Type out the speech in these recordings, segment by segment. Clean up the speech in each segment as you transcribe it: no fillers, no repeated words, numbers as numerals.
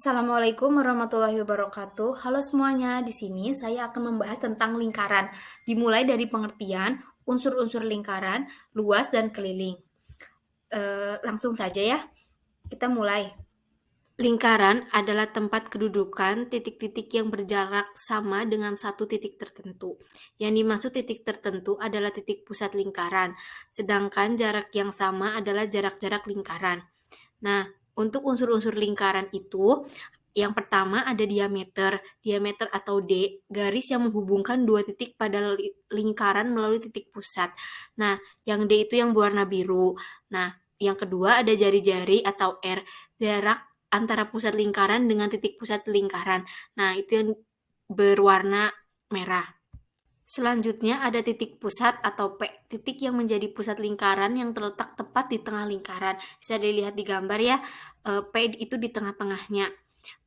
Assalamualaikum warahmatullahi wabarakatuh. Halo semuanya, di sini saya akan membahas tentang lingkaran. Dimulai dari pengertian, unsur-unsur lingkaran, luas dan keliling. Langsung saja ya, kita mulai. Lingkaran adalah tempat kedudukan titik-titik yang berjarak sama dengan satu titik tertentu. Yang dimaksud titik tertentu adalah titik pusat lingkaran, sedangkan jarak yang sama adalah jarak-jarak lingkaran. Nah, untuk unsur-unsur lingkaran itu, yang pertama ada diameter. Diameter atau D, garis yang menghubungkan dua titik pada lingkaran melalui titik pusat. Nah, yang D itu yang berwarna biru. Nah, yang kedua ada jari-jari atau R, jarak antara pusat lingkaran dengan titik pusat lingkaran. Nah, itu yang berwarna merah. Selanjutnya ada titik pusat atau P, titik yang menjadi pusat lingkaran yang terletak tepat di tengah lingkaran. Bisa dilihat di gambar ya, P itu di tengah-tengahnya.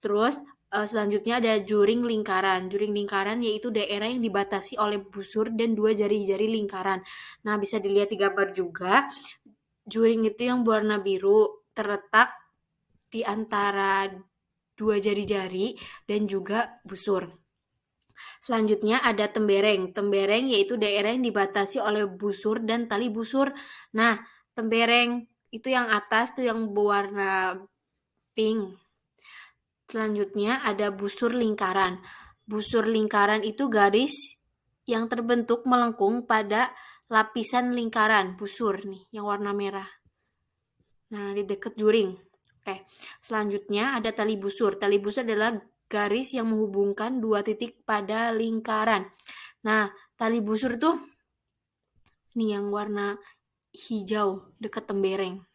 Terus selanjutnya ada juring lingkaran. Juring lingkaran yaitu daerah yang dibatasi oleh busur dan dua jari-jari lingkaran. Nah, bisa dilihat di gambar juga, juring itu yang berwarna biru terletak di antara dua jari-jari dan juga busur. Selanjutnya ada tembereng. Tembereng yaitu daerah yang dibatasi oleh busur dan tali busur. Nah, tembereng itu yang atas tuh yang berwarna pink. Selanjutnya ada busur lingkaran. Busur lingkaran itu garis yang terbentuk melengkung pada lapisan lingkaran busur nih yang warna merah. Nah, di dekat juring. Oke. Selanjutnya ada tali busur. Tali busur adalah garis yang menghubungkan dua titik pada lingkaran. Nah, tali busur tuh nih yang warna hijau dekat tembereng.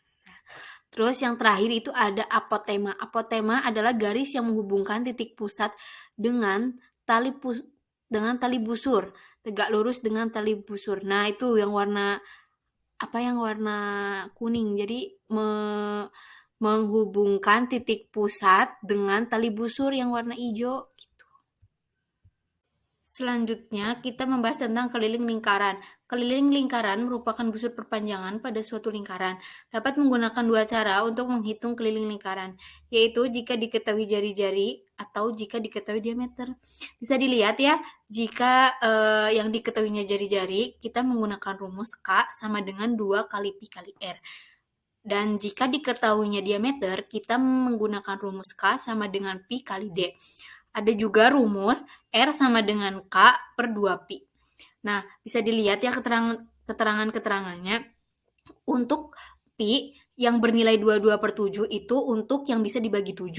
Terus yang terakhir itu ada apotema. Apotema adalah garis yang menghubungkan titik pusat dengan tali busur, tegak lurus dengan tali busur. Nah, itu yang warna kuning. Jadi menghubungkan titik pusat dengan tali busur yang warna hijau gitu. Selanjutnya kita membahas tentang keliling lingkaran. Keliling lingkaran merupakan busur perpanjangan pada suatu lingkaran. Dapat menggunakan dua cara untuk menghitung keliling lingkaran, yaitu jika diketahui jari-jari atau jika diketahui diameter. Bisa dilihat ya, jika yang diketahuinya jari-jari, kita menggunakan rumus K sama dengan 2 kali Pi kali R. Dan jika diketahuinya diameter, kita menggunakan rumus K sama dengan Pi kali D. Ada juga rumus R sama dengan K per 2 Pi. Nah, bisa dilihat ya keterangan-keterangannya. Untuk Pi yang bernilai 22 per 7 itu untuk yang bisa dibagi 7.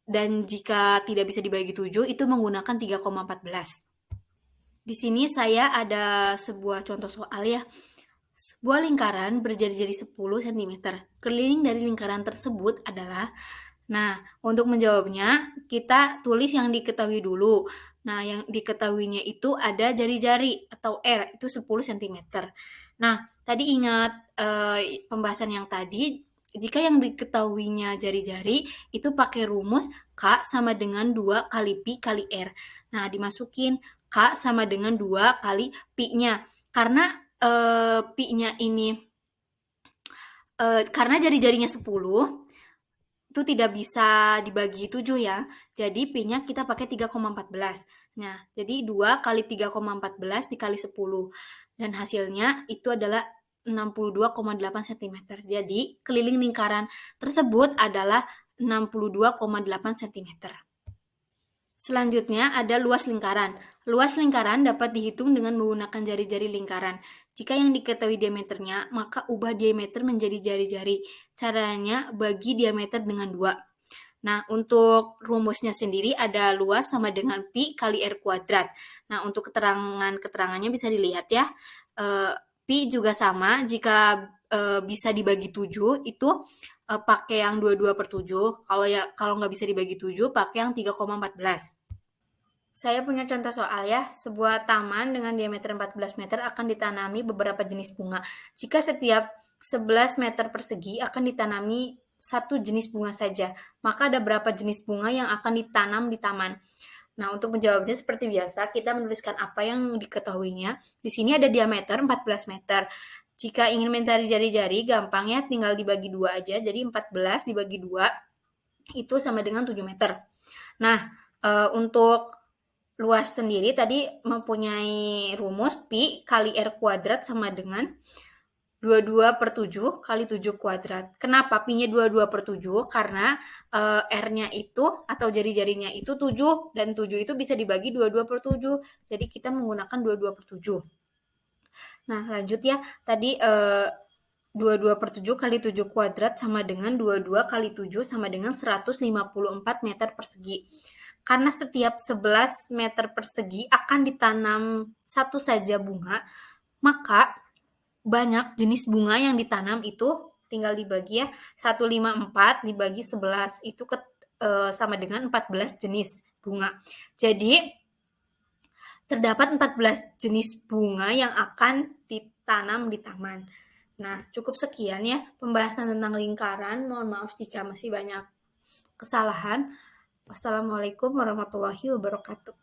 Dan jika tidak bisa dibagi 7, itu menggunakan 3,14. Di sini saya ada sebuah contoh soal ya. Sebuah lingkaran berjari-jari 10 cm. Keliling dari lingkaran tersebut adalah, nah, untuk menjawabnya, kita tulis yang diketahui dulu. Nah, yang diketahuinya itu ada jari-jari atau R, itu 10 cm. Nah, tadi ingat pembahasan yang tadi, jika yang diketahuinya jari-jari, itu pakai rumus K sama dengan 2 kali Pi kali R. Nah, dimasukin K sama dengan 2 kali Pi-nya. Karena Pi-nya ini, karena jari-jarinya 10, itu tidak bisa dibagi 7 ya. Jadi Pi-nya kita pakai 3,14. Nah, jadi 2 kali 3,14 dikali 10. Dan hasilnya itu adalah 62,8 cm. Jadi keliling lingkaran tersebut adalah 62,8 cm. Selanjutnya ada luas lingkaran. Luas lingkaran dapat dihitung dengan menggunakan jari-jari lingkaran. Jika yang diketahui diameternya, maka ubah diameter menjadi jari-jari. Caranya bagi diameter dengan 2. Nah, untuk rumusnya sendiri ada luas sama dengan Pi kali R kuadrat. Nah, untuk keterangannya bisa dilihat ya. Pi juga sama, jika bisa dibagi 7, itu pakai yang 22 per 7. Kalau nggak bisa dibagi 7, pakai yang 3,14. Saya punya contoh soal ya. Sebuah taman dengan diameter 14 meter akan ditanami beberapa jenis bunga. Jika setiap 11 meter persegi akan ditanami satu jenis bunga saja, maka ada berapa jenis bunga yang akan ditanam di taman? Nah, untuk menjawabnya seperti biasa, kita menuliskan apa yang diketahuinya. Di sini ada diameter 14 meter. Jika ingin mencari jari-jari, gampang ya, tinggal dibagi 2 aja. Jadi 14 dibagi 2, itu sama dengan 7 meter. Nah, untuk luas sendiri tadi mempunyai rumus pi kali r kuadrat sama dengan 22/7 kali 7 kuadrat. Kenapa pi-nya 22/7? Karena R-nya itu atau jari-jarinya itu 7 dan 7 itu bisa dibagi 22/7. Jadi kita menggunakan 22/7. Nah, lanjut ya. Tadi 22/7 kali 7 kuadrat sama dengan 22 kali 7 sama dengan 154 meter persegi. Karena setiap 11 meter persegi akan ditanam satu saja bunga, maka banyak jenis bunga yang ditanam itu tinggal dibagi ya, 154 dibagi 11 itu sama dengan 14 jenis bunga. Jadi terdapat 14 jenis bunga yang akan ditanam di taman. Nah, cukup sekian ya pembahasan tentang lingkaran. Mohon maaf jika masih banyak kesalahan. Wassalamualaikum warahmatullahi wabarakatuh.